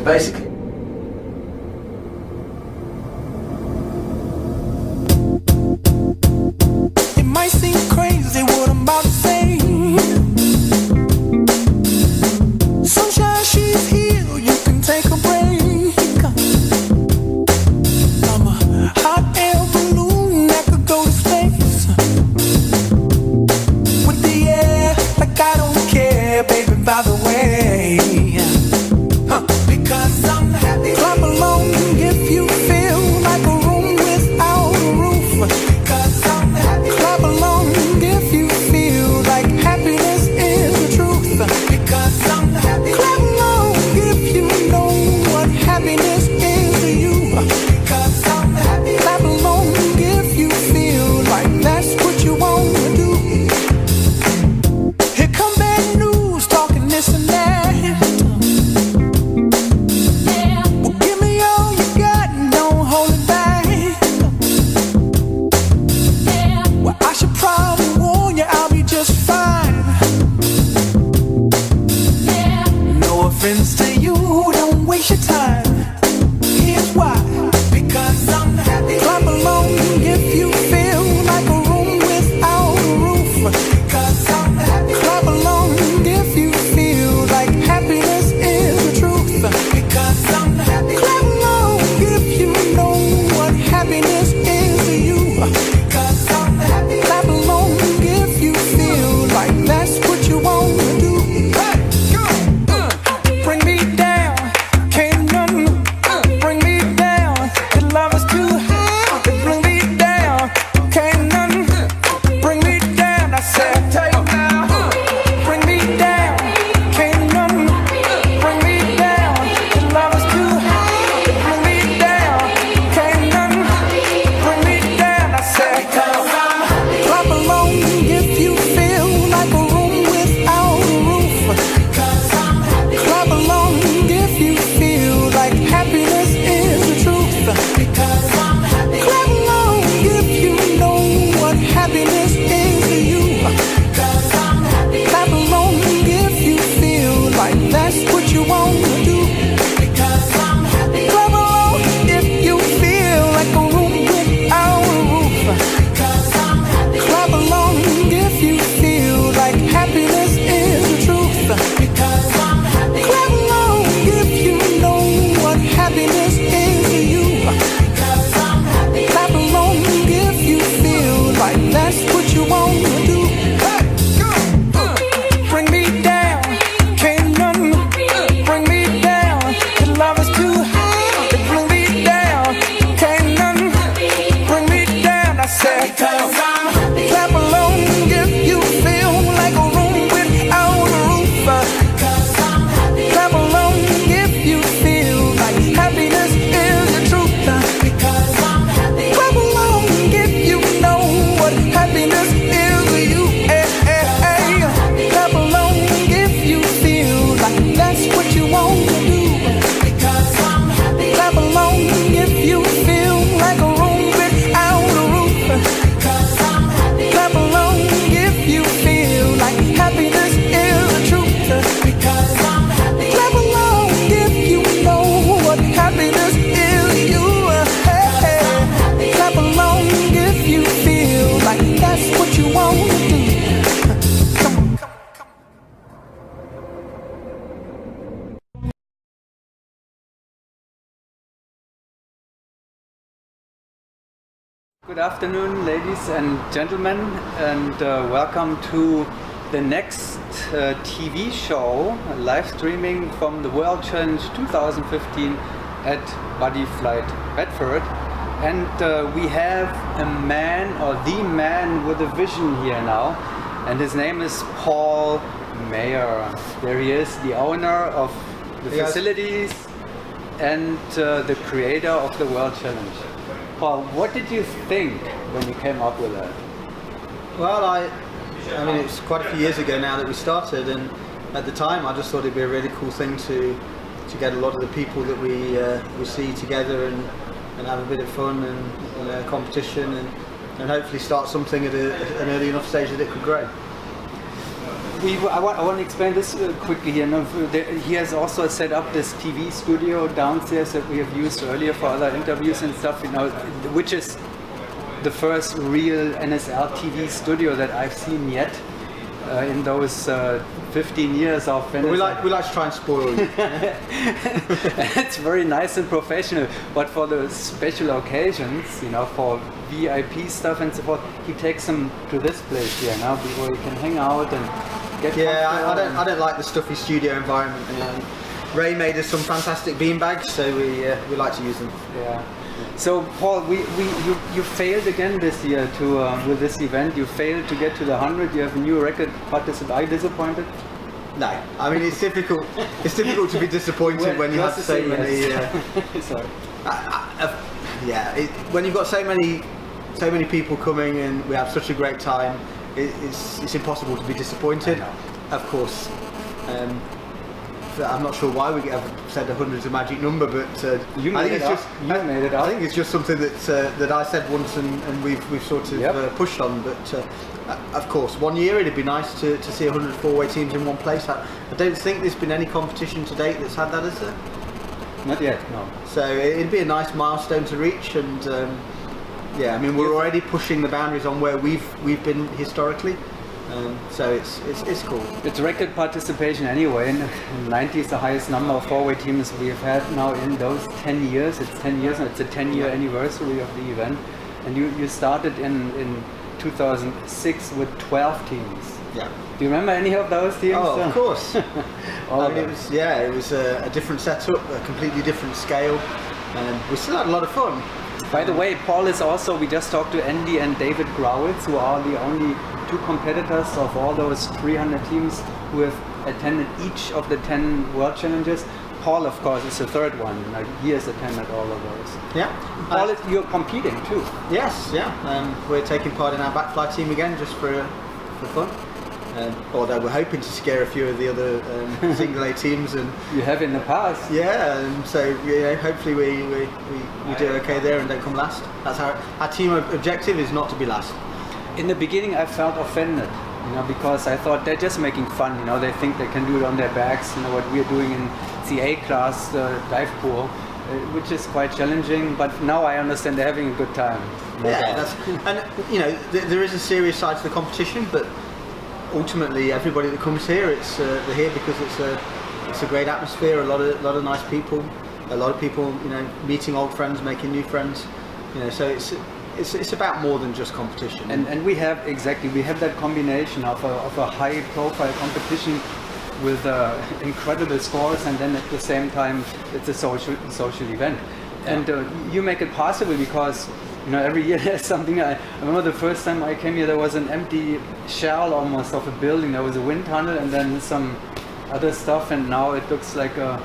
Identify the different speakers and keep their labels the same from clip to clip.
Speaker 1: basically.
Speaker 2: It might seem crazy what I'm about to say. Sunshine, she's here, you can take a break. I'm a hot air balloon that could go to space. With the air, like I don't care, baby, by the way. Because I'm happy. Clap along if you feel like a room without a roof. Because I'm happy. Clap along if you feel like happiness is the truth. Because I'm happy. Clap along if you know what happiness is to you. Because I'm happy. Clap along if you feel like that's what you want to do. Here come bad news, talking this and that. To you, don't waste your time. Here's why. Because I'm happy. Clap along if you feel like a room without a roof. Because I'm happy. Clap along if you feel like happiness is the truth. Because I'm happy. Clap along if you know what happiness is to you. Because I'm happy. Clap along if you feel like that's what you want to do. Bring me down, can't none bring me down. The love is too high, bring me down, can't none bring me down. I said, take now, bring me down, can't none bring me down. The love is too high, bring me down, can't none bring me down. I said, clap along if you feel like a room without a roof. Clap along if you feel like happiness is the truth. Because I'm happy. Clap along if you know what happiness is to you. Because I'm happy. Clap along if you feel like that's what you want to do. Because I'm happy. Clap along if you feel like a room without a roof. Because I'm happy. Clap along if you feel like happiness is the truth. Because I'm happy. Clap along if you know what happiness is to you. Because I'm happy. Clap along if you feel like that's what you want to do. Bring me down, can't none bring me down. The love is too high, bring me down, can't none bring me down. I said, because I'm happy. Clap along if you feel like a room without a roof. Clap along if you feel like happiness is the truth. Because I'm happy. Clap along if you know what happiness is to you. Clap along if you feel like that's what you want to do. Because I'm happy. Clap along if you feel like a room without a roof. Because I'm happy. Clap along if you feel like happiness is the truth. Because I'm happy. Clap along if you know what happiness is to you. Clap along if you feel like that's what you want to do. Come on.
Speaker 3: Good afternoon, ladies and gentlemen, and welcome to the next TV show, live streaming from the World Challenge 2015 at Buddy Flight Bedford. And we have a man, or the man with a vision here now, and his name is Paul Mayer. There he is, the owner of the facilities and the creator of the World Challenge. Paul, what did you think when you came up with that?
Speaker 4: Well, I mean, it's quite a few years ago now that we started, and at the time I just thought it'd be a really cool thing to get a lot of the people that we see together and have a bit of fun and competition and hopefully start something at an early enough stage that it could grow.
Speaker 3: I want to explain this quickly here. No, he has also set up this TV studio downstairs that we have used earlier for other interviews and stuff, you know, which is the first real NSL TV studio that I've seen yet in those 15 years of NSL.
Speaker 4: We like to try and spoil you.
Speaker 3: It's very nice and professional, but for the special occasions, you know, for VIP stuff and so forth, he takes them to this place here now, where you can hang out and get.
Speaker 4: Yeah, I don't like the stuffy studio environment. You know. Ray made us some fantastic beanbags, so we like to use them.
Speaker 3: Yeah. So Paul, you failed again this year to with this event. You failed to get to the 100. You have a new record participant. Are you disappointed?
Speaker 4: No, I mean it's difficult. It's difficult to be disappointed when you have so many.
Speaker 3: Sorry.
Speaker 4: When you've got so many people coming and we have such a great time, it's impossible to be disappointed. Of course. I'm not sure why we have said 100 is a magic number, but
Speaker 3: you made it up.
Speaker 4: I think it's just something that I said once and we've sort of pushed on. But of course, one year it'd be nice to see 100 four-way teams in one place. I don't think there's been any competition to date that's had that, is there?
Speaker 3: Not yet, no.
Speaker 4: So it'd be a nice milestone to reach, and yeah, I mean we're already pushing the boundaries on where we've been historically. So it's cool.
Speaker 3: It's record participation anyway, and 90 is the highest number of four-way teams we have had now in those 10 years. It's 10 years, and it's a 10-year anniversary of the event. And you started in 2006 with 12 teams.
Speaker 4: Yeah.
Speaker 3: Do you remember any of those teams?
Speaker 4: Oh, of course. I mean, it was a different setup, a completely different scale, and we still had a lot of fun.
Speaker 3: By the way, Paul is also, we just talked to Andy and David Growitz, who are the only two competitors of all those 300 teams who have attended each of the 10 World Challenges. Paul, of course, is the third one. Like, he has attended all of those.
Speaker 4: Yeah.
Speaker 3: Paul, you're competing too.
Speaker 4: Yes, yeah. We're taking part in our backfly team again, just for fun. Although we're hoping to scare a few of the other single A teams, and
Speaker 3: you have in the past.
Speaker 4: Yeah, and so hopefully we do okay there and don't come last. That's our team objective is not to be last.
Speaker 3: In the beginning, I felt offended, you know, because I thought they're just making fun. You know, they think they can do it on their backs. You know what we're doing in the A class dive pool, which is quite challenging. But now I understand they're having a good time.
Speaker 4: And you know, there is a serious side to the competition, but ultimately everybody that comes here, they're here because it's a great atmosphere, a lot of nice people, a lot of people, you know, meeting old friends, making new friends, you know, so it's about more than just competition.
Speaker 3: And we have that combination of a high profile competition with incredible scores, and then at the same time it's a social event. And you make it possible because, you know, every year there's something. I remember the first time I came here, there was an empty shell almost of a building. There was a wind tunnel and then some other stuff, and now it looks like a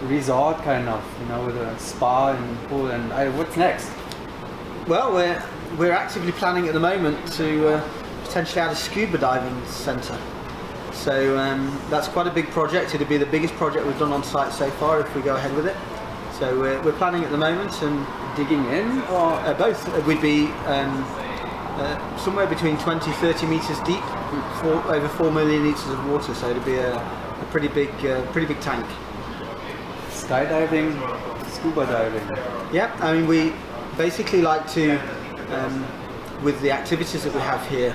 Speaker 3: resort kind of, you know, with a spa and pool. And what's next?
Speaker 4: Well, we're actively planning at the moment to potentially add a scuba diving centre. So that's quite a big project. It'll be the biggest project we've done on site so far if we go ahead with it. So we're planning at the moment, and
Speaker 3: digging in, or
Speaker 4: both. We'd be somewhere between 20-30 meters deep, over 4 million liters of water. So it'd be a pretty big tank.
Speaker 3: Skydiving, scuba diving.
Speaker 4: Yeah, I mean we basically like to, with the activities that we have here,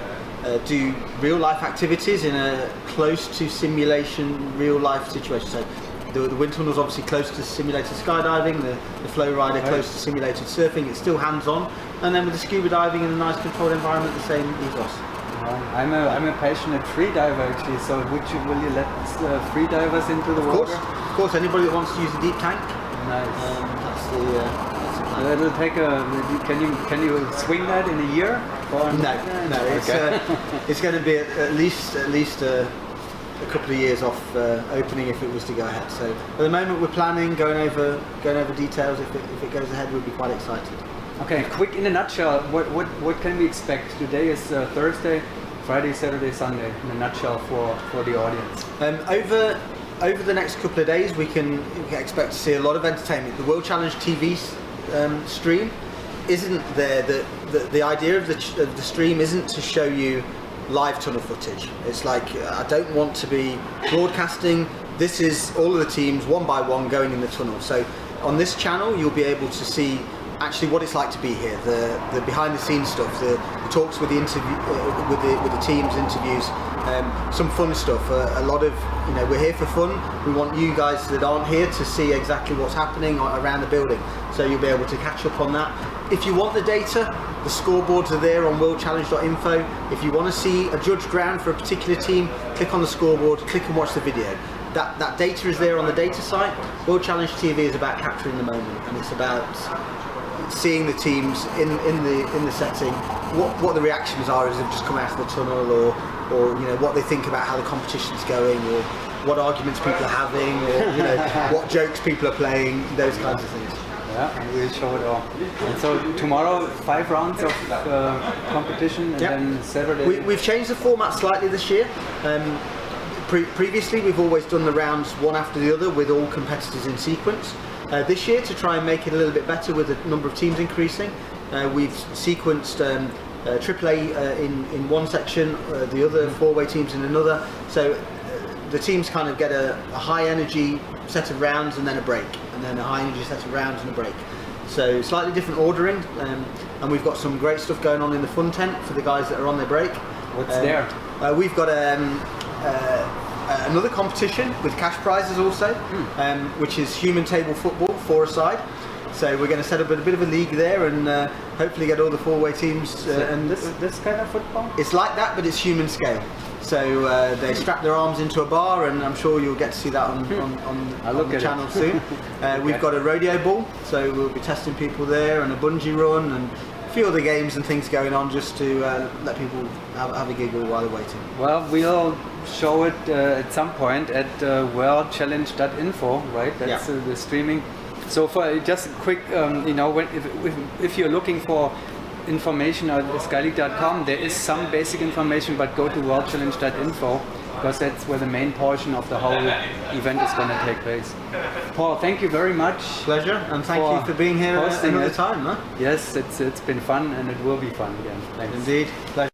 Speaker 4: do real life activities in a close to simulation real life situation. So the wind tunnel is obviously close to simulated skydiving, the flow rider close to simulated surfing. It's still hands-on, and then with the scuba diving in a nice controlled environment, the same ethos.
Speaker 3: I'm a passionate free diver actually. So will you let free divers into the water?
Speaker 4: Of course. Anybody that wants to use a deep tank.
Speaker 3: Nice.
Speaker 4: That's the plan.
Speaker 3: It'll take can you swing that in a year?
Speaker 4: No. It's going to be at least a couple of years off opening if it was to go ahead. So at the moment we're planning, going over details. If it goes ahead, we'll be quite excited.
Speaker 3: Okay, quick in a nutshell, what can we expect? Today is Thursday, Friday, Saturday, Sunday. In a nutshell for the audience.
Speaker 4: Over the next couple of days, we can expect to see a lot of entertainment. The World Challenge TV stream isn't there. The idea of the stream isn't to show you live tunnel footage. It's like I don't want to be broadcasting. This is all of the teams one by one going in the tunnel. So on this channel you'll be able to see actually what it's like to be here, the behind the scenes stuff, the talks with the interview with the teams, interviews, some fun stuff. A lot of, you know, we're here for fun. We want you guys that aren't here to see exactly what's happening around the building, so you'll be able to catch up on that. If you want the data, the scoreboards are there on worldchallenge.info. If you want to see a judged round for a particular team, click on the scoreboard, click and watch the video. That data is there on the data site. World Challenge TV is about capturing the moment, and it's about seeing the teams in the setting, what the reactions are as they've just come out of the tunnel, or you know, what they think about how the competition's going, or what arguments people are having, or you know, what jokes people are playing, those kinds of things.
Speaker 3: Yeah, and we'll show it all. And so tomorrow 5 rounds of competition, and then Saturday.
Speaker 4: We've changed the format slightly this year. Previously we've always done the rounds one after the other with all competitors in sequence. This year, to try and make it a little bit better with the number of teams increasing, we've sequenced AAA in one section, the other 4-way teams in another, so the teams kind of get a high energy set of rounds and then a break, and then a high energy set of rounds and a break. So slightly different ordering, and we've got some great stuff going on in the fun tent for the guys that are on their break.
Speaker 3: What's there?
Speaker 4: We've got another competition with cash prizes also, which is human table football 4-a-side. So we're going to set up a bit of a league there, and hopefully get all the 4-way teams.
Speaker 3: And this kind of football?
Speaker 4: It's like that, but it's human scale. So they strap their arms into a bar, and I'm sure you'll get to see that on the channel soon. We've got a rodeo ball, so we'll be testing people there, and a bungee run, and a few other games and things going on, just to let people have a giggle while they're waiting.
Speaker 3: Well, we'll show it at some point at worldchallenge.info, right? That's the streaming. So for just a quick, you know, if you're looking for information at skyleague.com, there is some basic information, but go to worldchallenge.info, because that's where the main portion of the whole event is going to take place. Paul, thank you very much.
Speaker 4: Pleasure, and thank you for being here another time. Huh?
Speaker 3: Yes, it's been fun, and it will be fun again. Thanks.
Speaker 4: Indeed. Pleasure.